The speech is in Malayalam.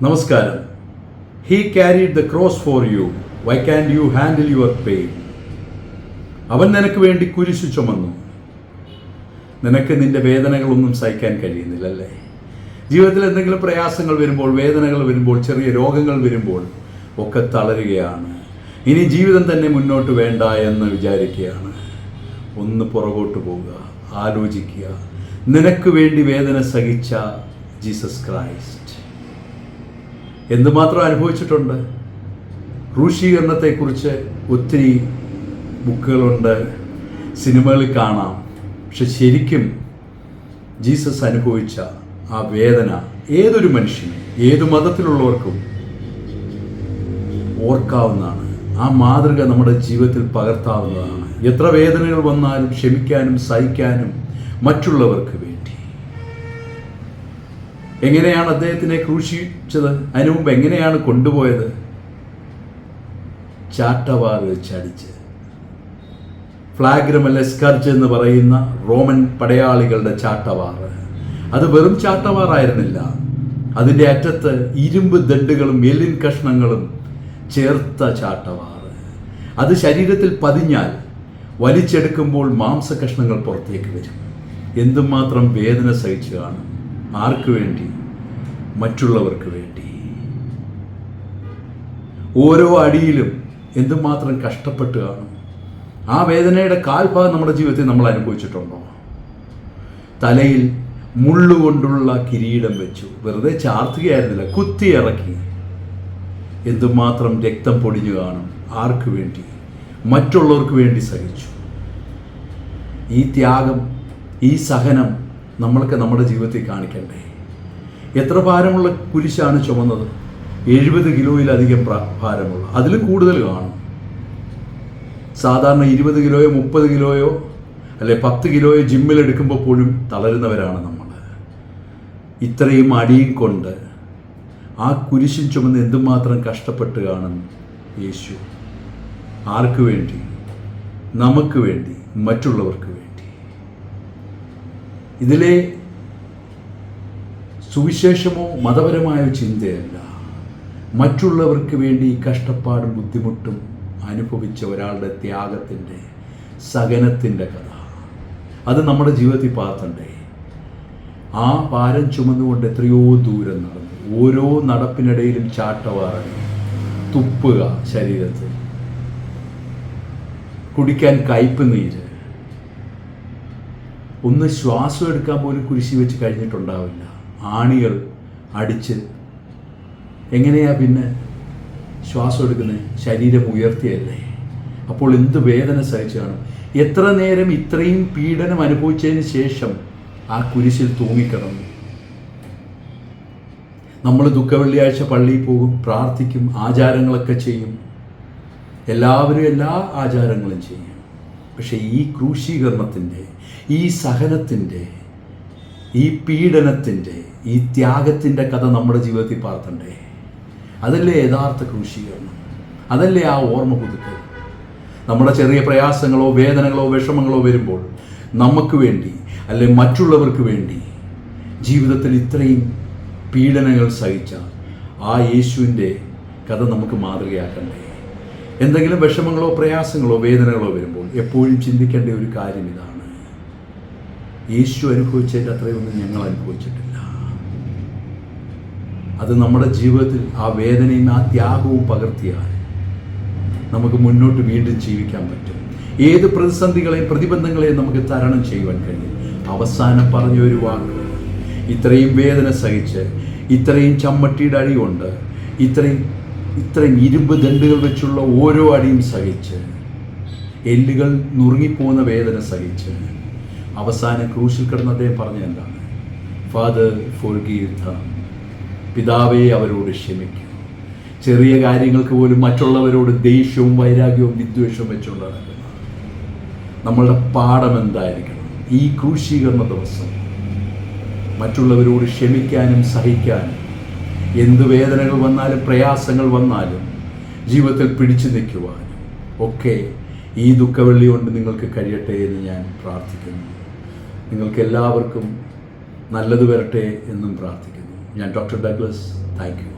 നമസ്കാരം. He carried the cross for you. Why can't you handle your pain? അവൻ നിനക്ക് വേണ്ടി കുരിശു ചുമന്നു. നിനക്ക് നിന്റെ വേദനകളൊന്നും സഹിക്കാൻ കഴിയുന്നില്ലല്ലേ? ജീവിതത്തിൽ എന്തെങ്കിലും പ്രയാസങ്ങൾ വരുമ്പോൾ, വേദനകൾ വരുമ്പോൾ, ചെറിയ രോഗങ്ങൾ വരുമ്പോൾ ഒക്കെ തളരുകയാണ്. ഇനി ജീവിതം തന്നെ മുന്നോട്ട് വേണ്ട എന്ന് വിചാരിക്കുകയാണ്. ഒന്ന് പുറകോട്ട് പോവുക, ആലോചിക്കുക. നിനക്ക് വേണ്ടി വേദന സഹിച്ച ജീസസ് ക്രൈസ്റ്റ് എന്തുമാത്രം അനുഭവിച്ചിട്ടുണ്ട്. ക്രൂശീകരണത്തെക്കുറിച്ച് ഒത്തിരി ബുക്കുകളുണ്ട്, സിനിമകളിൽ കാണാം. പക്ഷെ ശരിക്കും ജീസസ് അനുഭവിച്ച ആ വേദന ഏതൊരു മനുഷ്യനും, ഏതു മതത്തിലുള്ളവർക്കും ഓർക്കാവുന്നതാണ്. ആ മാതൃക നമ്മുടെ ജീവിതത്തിൽ പകർത്താവുന്നതാണ്. എത്ര വേദനകൾ വന്നാലും ക്ഷമിക്കാനും സഹിക്കാനും മറ്റുള്ളവർക്ക് വേണ്ടി. എങ്ങനെയാണ് അദ്ദേഹത്തിനെ ക്രൂശിച്ചത്? അതിനു മുമ്പ് എങ്ങനെയാണ് കൊണ്ടുപോയത്? ചാട്ടവാർ വെച്ചടിച്ച്. ഫ്ലാഗ്രം അല്ലെ സ്കർജ് എന്ന് പറയുന്ന റോമൻ പടയാളികളുടെ ചാട്ടവാർ. അത് വെറും ചാട്ടവാറായിരുന്നില്ല. അതിൻ്റെ അറ്റത്ത് ഇരുമ്പ് ദണ്ടുകളും എല്ലിൻ കഷ്ണങ്ങളും ചേർത്ത ചാട്ടവാർ. അത് ശരീരത്തിൽ പതിഞ്ഞാൽ വലിച്ചെടുക്കുമ്പോൾ മാംസകഷ്ണങ്ങൾ പുറത്തേക്ക് വരും. എന്തുമാത്രം വേദന സഹിച്ചു കാണും. ആർക്ക് വേണ്ടി? മറ്റുള്ളവർക്ക് വേണ്ടി. ഓരോ അടിയിലും എന്തുമാത്രം കഷ്ടപ്പെട്ട് കാണും. ആ വേദനയുടെ കാൽഭാഗം നമ്മുടെ ജീവിതത്തിൽ നമ്മൾ അനുഭവിച്ചിട്ടുണ്ടോ? തലയിൽ മുള്ളുകൊണ്ടുള്ള കിരീടം വെച്ചു. വെറുതെ ചാർത്തുകയായിരുന്നില്ല, കുത്തി ഇറക്കി. എന്തുമാത്രം രക്തം പൊടിഞ്ഞു കാണും. ആർക്ക് വേണ്ടി? മറ്റുള്ളവർക്ക് വേണ്ടി സഹിച്ചു. ഈ ത്യാഗം, ഈ സഹനം നമ്മൾക്ക് നമ്മുടെ ജീവിതത്തിൽ കാണിക്കണ്ടേ? എത്ര ഭാരമുള്ള കുരിശാണ് ചുമന്നത്? 70 കിലോയിലധികം ഭാരമുള്ള, അതിലും കൂടുതൽ കാണും. സാധാരണ 20 കിലോയോ 30 കിലോയോ അല്ലെ 10 കിലോയോ ജിമ്മിലെടുക്കുമ്പോൾ പോലും തളരുന്നവരാണ് നമ്മൾ. ഇത്രയും അടിയും കൊണ്ട് ആ കുരിശും ചുമന്ന് എന്തുമാത്രം കഷ്ടപ്പെട്ട് കാണും യേശു. ആർക്ക് വേണ്ടി? നമുക്ക് വേണ്ടി, മറ്റുള്ളവർക്ക് വേണ്ടി. ഇതിലെ സുവിശേഷമോ മതപരമായ ചിന്തയല്ല. മറ്റുള്ളവർക്ക് വേണ്ടി കഷ്ടപ്പാടും ബുദ്ധിമുട്ടും അനുഭവിച്ച ഒരാളുടെ ത്യാഗത്തിൻ്റെ, സഹനത്തിൻ്റെ കഥ. അത് നമ്മുടെ ജീവിതത്തിൽ പാർത്തണ്ടേ? ആ ഭാരം ചുമന്നുകൊണ്ട് എത്രയോ ദൂരം നടന്നു. ഓരോ നടപ്പിനിടയിലും ചാട്ടവാറടി, തുപ്പുക ശരീരത്തിൽ, കുടിക്കാൻ കയ്പ് നീര്. ഒന്ന് ശ്വാസം എടുക്കാൻ പോലും കുരിശി വെച്ച് കഴിഞ്ഞിട്ടുണ്ടാവില്ല. ആണികൾ അടിച്ച് എങ്ങനെയാ പിന്നെ ശ്വാസം എടുക്കുന്നത്? ശരീരം ഉയർത്തിയല്ലേ? അപ്പോൾ എന്ത് വേദന സഹിച്ചാണ്. എത്ര നേരം ഇത്രയും പീഡനം അനുഭവിച്ചതിന് ശേഷം ആ കുരിശിൽ തൂങ്ങിക്കിടന്നു. നമ്മൾ ദുഃഖവെള്ളിയാഴ്ച പള്ളിയിൽ പോകും, പ്രാർത്ഥിക്കും, ആചാരങ്ങളൊക്കെ ചെയ്യും. എല്ലാവരും എല്ലാ ആചാരങ്ങളും ചെയ്യും. പക്ഷേ ഈ ക്രൂശീകരണത്തിൻ്റെ, ഈ സഹനത്തിൻ്റെ, ഈ പീഡനത്തിൻ്റെ, ഈ ത്യാഗത്തിൻ്റെ കഥ നമ്മുടെ ജീവിതത്തിൽ പാർത്തണ്ടേ? അതല്ലേ യഥാർത്ഥ ക്രൂശീകരണം? അതല്ലേ ആ ഓർമ്മ പുതുക്കൽ? നമ്മുടെ ചെറിയ പ്രയാസങ്ങളോ വേദനകളോ വിഷമങ്ങളോ വരുമ്പോൾ നമുക്ക് വേണ്ടി അല്ലെങ്കിൽ മറ്റുള്ളവർക്ക് വേണ്ടി ജീവിതത്തിൽ ഇത്രയും പീഡനങ്ങൾ സഹിച്ച ആ യേശുവിൻ്റെ കഥ നമുക്ക് മാതൃകയാക്കണ്ടേ? എന്തെങ്കിലും വിഷമങ്ങളോ പ്രയാസങ്ങളോ വേദനകളോ വരുമ്പോൾ എപ്പോഴും ചിന്തിക്കേണ്ട ഒരു കാര്യം ഇതാണ്: യേശു അനുഭവിച്ചതിൻ്റെ അത്രയൊന്നും ഞങ്ങൾ അനുഭവിച്ചിട്ടില്ല. അത് നമ്മുടെ ജീവിതത്തിൽ ആ വേദനയും ആ ത്യാഗവും പകർത്തിയാൽ നമുക്ക് മുന്നോട്ട് വീണ്ടും ജീവിക്കാൻ പറ്റും. ഏത് പ്രതിസന്ധികളെയും പ്രതിബന്ധങ്ങളെയും നമുക്ക് തരണം ചെയ്യുവാൻ കഴിയും. അവസാനം പറഞ്ഞ ഒരു വാക്ക്, ഇത്രയും വേദന സഹിച്ച്, ഇത്രയും ചമ്മട്ടിയുടെ അടി കൊണ്ട്, ഇത്രയും ഇരുമ്പ് ദണ്ടുകൾ വെച്ചുള്ള ഓരോ അടിയും സഹിച്ച്, എല്ലുകൾ നുറുങ്ങിപ്പോകുന്ന വേദന സഹിച്ച്, അവസാനം ക്രൂശിൽ കിടന്ന് അദ്ദേഹം പറഞ്ഞ എന്താണ്? Father forgive dum. പിതാവേ, അവരോട് ക്ഷമിക്കൂ. ചെറിയ കാര്യങ്ങൾക്ക് പോലും മറ്റുള്ളവരോട് ദേഷ്യവും വൈരാഗ്യവും വിദ്വേഷവും വെച്ചുകൊണ്ട് നടക്കുന്നത്. നമ്മളുടെ പാഠം എന്തായിരിക്കണം? ഈ ക്രൂശീകരണ ദിവസം മറ്റുള്ളവരോട് ക്ഷമിക്കാനും സഹിക്കാനും, എന്ത് വേദനകൾ വന്നാലും പ്രയാസങ്ങൾ വന്നാലും ജീവിതത്തിൽ പിടിച്ചു നിൽക്കുവാനും ഒക്കെ ഈ ദുഃഖവെള്ളി കൊണ്ട് നിങ്ങൾക്ക് കഴിയട്ടെ എന്ന് ഞാൻ പ്രാർത്ഥിക്കുന്നു. നിങ്ങൾക്ക് എല്ലാവർക്കും നല്ലത് വരട്ടെ എന്നും പ്രാർത്ഥിക്കുന്നു. ഞാൻ ഡോക്ടർ ഡഗ്ലസ്. Thank you.